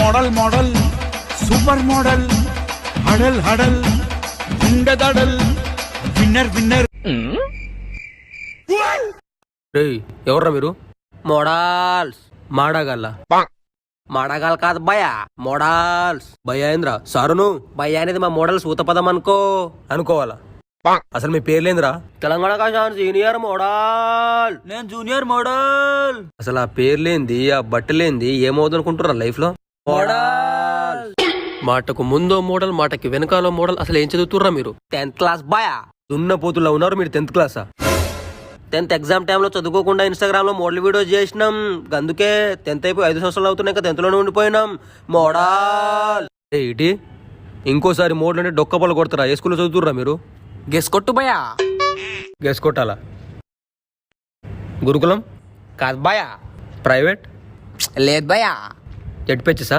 Model model super model హడల్ హడల్ ఉండదడల్ విన్నర్ విన్నర్. ఎవర్రా మీరు? మోడల్స్ మాడగల్ల మాడగాల్ కాదు భయ మోడల్స్. భయ ఏంద్రా? సారును భయ అనేది మా మోడల్స్ ఊతపదం అనుకోవాలా? అసలు మీ పేర్లేంద్రా? తెలంగాణ కాశాన్ సీనియర్ మోడల్, నేను జూనియర్ మోడల్. అసలు ఆ పేర్లేంది, ఆ బట్టలేంది, ఏమవుతుంది అనుకుంటున్నారా లైఫ్ లో? మోడల్ మాటకు ముందో మోడల్, మాటకి వెనకాలో మోడల్. అసలు ఏం చదువుతుర్రా మీరు? 10th class బాయా. దున్న పోతుల్లో ఉన్నారు మీరు. 10th క్లాసా? 10th ఎగ్జామ్ టైంలో చదువుకోకుండా ఇన్స్టాగ్రామ్ లో మోడల్ వీడియోస్ చేసినాం. అందుకే 10th అయిపోయి 5 సంవత్సరాలు అవుతున్నాయి కదా, 10th లోనే ఉండిపోయినాం. మోడల్ ఏంటి? ఇంకోసారి మోడల్ అంటే డొక్కపలు కొడతారా? ఏ స్కూల్లో చదువుతుర్రా మీరు? గెస్ కొట్టు భయా. గెస్ కొట్టాలా? గురుకులం కాదు భయా. ప్రైవేట్ లేదు భయా. జడ్పెచ్చా?